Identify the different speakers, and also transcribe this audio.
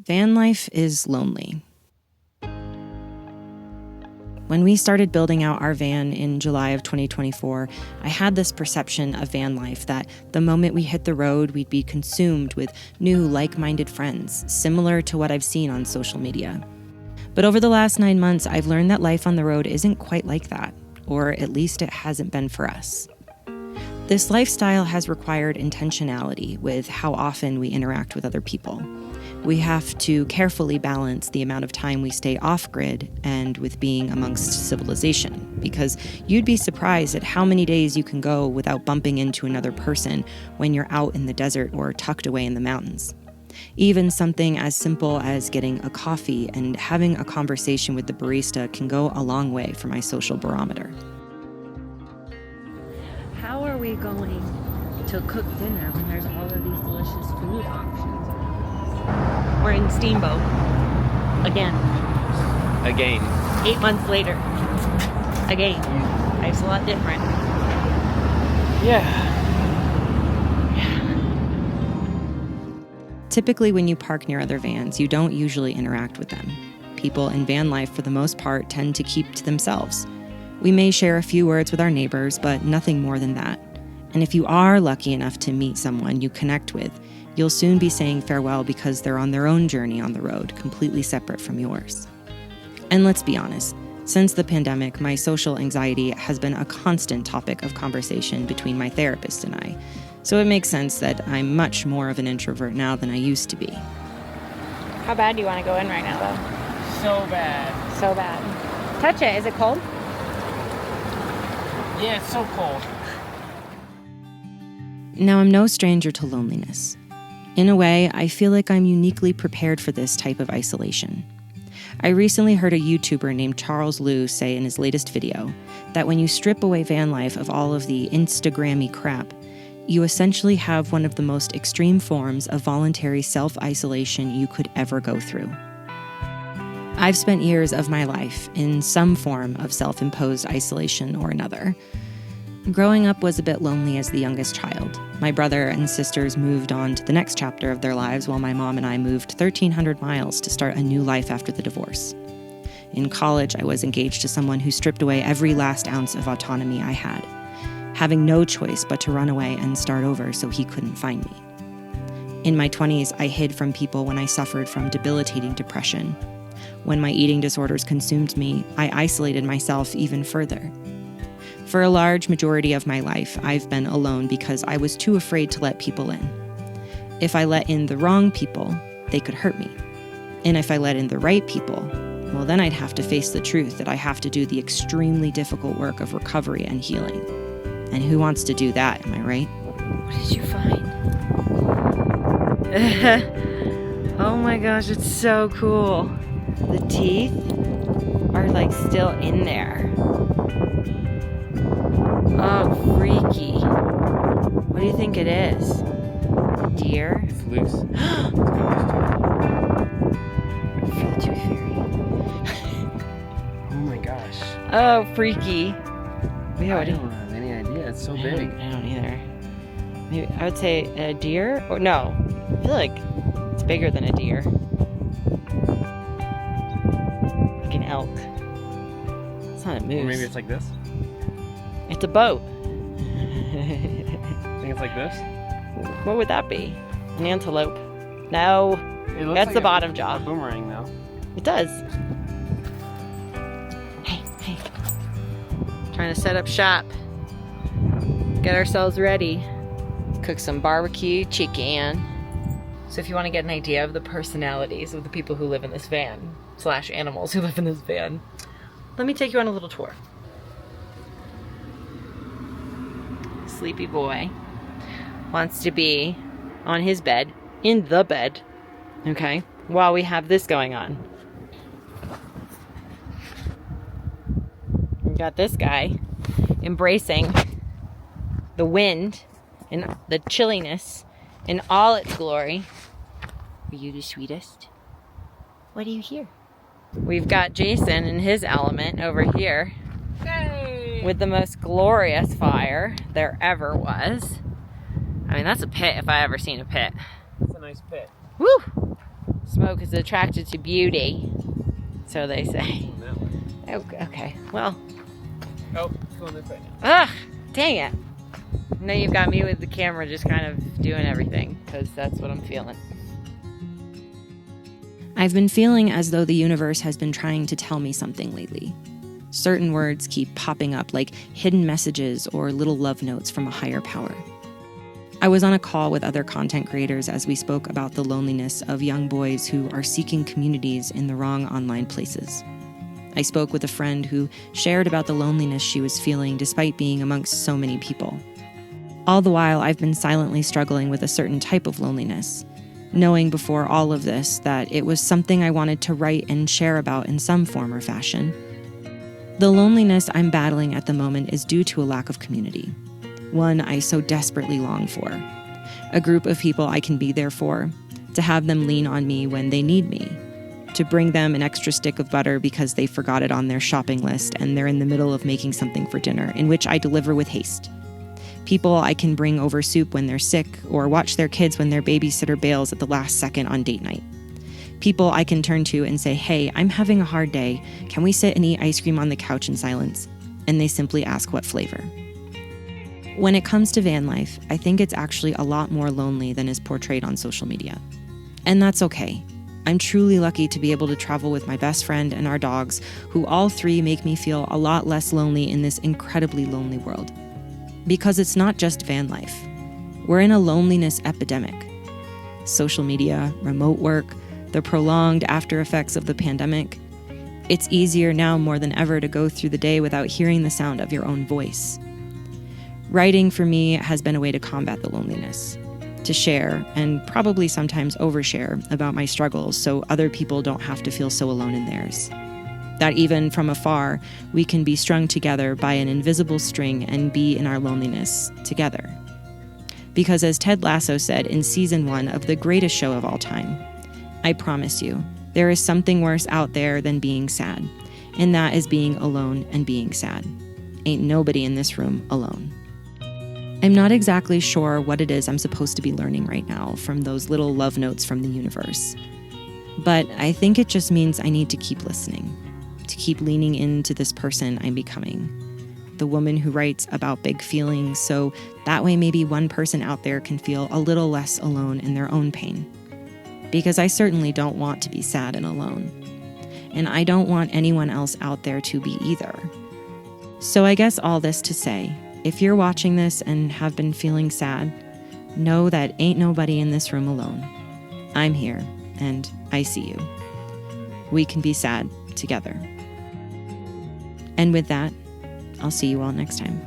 Speaker 1: Van life is lonely. When we started building out our van in July of 2024, I had this perception of van life that the moment we hit the road, we'd be consumed with new like-minded friends, similar to what I've seen on social media. But over the last 9 months, I've learned that life on the road isn't quite like that, or at least it hasn't been for us. This lifestyle has required intentionality with how often we interact with other people. We have to carefully balance the amount of time we stay off-grid and with being amongst civilization, because you'd be surprised at how many days you can go without bumping into another person when you're out in the desert or tucked away in the mountains. Even something as simple as getting a coffee and having a conversation with the barista can go a long way for my social barometer.
Speaker 2: How are we going to cook dinner when there's all of these delicious food options? We're in Steamboat. Again. 8 months later. Again. Life's a lot different.
Speaker 3: Yeah.
Speaker 1: Typically, when you park near other vans, you don't usually interact with them. People in van life, for the most part, tend to keep to themselves. We may share a few words with our neighbors, but nothing more than that. And if you are lucky enough to meet someone you connect with, you'll soon be saying farewell because they're on their own journey on the road, completely separate from yours. And let's be honest, since the pandemic, my social anxiety has been a constant topic of conversation between my therapist and I. So it makes sense that I'm much more of an introvert now than I used to be.
Speaker 2: How bad do you want to go in right now, though?
Speaker 3: So bad.
Speaker 2: So bad. Touch it. Is it cold?
Speaker 3: Yeah, it's so cold.
Speaker 1: Now, I'm no stranger to loneliness. In a way, I feel like I'm uniquely prepared for this type of isolation. I recently heard a YouTuber named Charles Liu say in his latest video that when you strip away van life of all of the Instagram-y crap, you essentially have one of the most extreme forms of voluntary self-isolation you could ever go through. I've spent years of my life in some form of self-imposed isolation or another. Growing up was a bit lonely as the youngest child. My brother and sisters moved on to the next chapter of their lives while my mom and I moved 1,300 miles to start a new life after the divorce. In college, I was engaged to someone who stripped away every last ounce of autonomy I had, having no choice but to run away and start over so he couldn't find me. In my 20s, I hid from people when I suffered from debilitating depression. When my eating disorders consumed me, I isolated myself even further. For a large majority of my life, I've been alone because I was too afraid to let people in. If I let in the wrong people, they could hurt me. And if I let in the right people, well, then I'd have to face the truth that I have to do the extremely difficult work of recovery and healing. And who wants to do that, am I right?
Speaker 2: What did you find? Oh my gosh, it's so cool. The teeth are like still in there. Oh, freaky. What do you think it is? A deer?
Speaker 3: It's loose.
Speaker 2: I feel the tooth fairy.
Speaker 3: Oh my gosh.
Speaker 2: Oh, freaky. Yeah,
Speaker 3: I don't have any idea. It's so big.
Speaker 2: I don't either. Maybe I would say a deer, or no. I feel like it's bigger than a deer. Like an elk. It's not a moose.
Speaker 3: Or maybe it's like this.
Speaker 2: It's a boat.
Speaker 3: Think it's like this?
Speaker 2: What would that be? An antelope? No.
Speaker 3: It looks
Speaker 2: That's
Speaker 3: like
Speaker 2: the bottom jaw.
Speaker 3: A boomerang, though.
Speaker 2: It does. Hey. Trying to set up shop. Get ourselves ready. Cook some barbecue chicken. So if you want to get an idea of the personalities of the people who live in this van, / animals who live in this van, let me take you on a little tour. Sleepy boy wants to be on his bed, in the bed, okay, while we have this going on. We got this guy embracing the wind and the chilliness in all its glory. Are you the sweetest? What do you hear? We've got Jason in his element over here.
Speaker 3: Hey!
Speaker 2: With the most glorious fire there ever was. I mean, that's a pit if I ever seen a pit.
Speaker 3: It's a nice pit.
Speaker 2: Woo! Smoke is attracted to beauty, so they say.
Speaker 3: Going that way.
Speaker 2: Oh, okay, well.
Speaker 3: Oh, it's going this way now.
Speaker 2: Ugh, dang it. Now you've got me with the camera just kind of doing everything, because that's what I'm feeling.
Speaker 1: I've been feeling as though the universe has been trying to tell me something lately. Certain words keep popping up like hidden messages or little love notes from a higher power. I was on a call with other content creators as we spoke about the loneliness of young boys who are seeking communities in the wrong online places. I spoke with a friend who shared about the loneliness she was feeling despite being amongst so many people. All the while, I've been silently struggling with a certain type of loneliness, knowing before all of this that it was something I wanted to write and share about in some form or fashion. The loneliness I'm battling at the moment is due to a lack of community, one I so desperately long for. A group of people I can be there for, to have them lean on me when they need me, to bring them an extra stick of butter because they forgot it on their shopping list and they're in the middle of making something for dinner, in which I deliver with haste. People I can bring over soup when they're sick or watch their kids when their babysitter bails at the last second on date night. People I can turn to and say, hey, I'm having a hard day. Can we sit and eat ice cream on the couch in silence? And they simply ask what flavor. When it comes to van life, I think it's actually a lot more lonely than is portrayed on social media. And that's okay. I'm truly lucky to be able to travel with my best friend and our dogs, who all three make me feel a lot less lonely in this incredibly lonely world. Because it's not just van life. We're in a loneliness epidemic. Social media, remote work, the prolonged after effects of the pandemic. It's easier now more than ever to go through the day without hearing the sound of your own voice. Writing for me has been a way to combat the loneliness, to share and probably sometimes overshare about my struggles so other people don't have to feel so alone in theirs. That even from afar, we can be strung together by an invisible string and be in our loneliness together. Because as Ted Lasso said in season 1 of the greatest show of all time, I promise you, there is something worse out there than being sad, and that is being alone and being sad. Ain't nobody in this room alone. I'm not exactly sure what it is I'm supposed to be learning right now from those little love notes from the universe. But I think it just means I need to keep listening, to keep leaning into this person I'm becoming. The woman who writes about big feelings, so that way maybe one person out there can feel a little less alone in their own pain. Because I certainly don't want to be sad and alone. And I don't want anyone else out there to be either. So I guess all this to say, if you're watching this and have been feeling sad, know that ain't nobody in this room alone. I'm here, and I see you. We can be sad together. And with that, I'll see you all next time.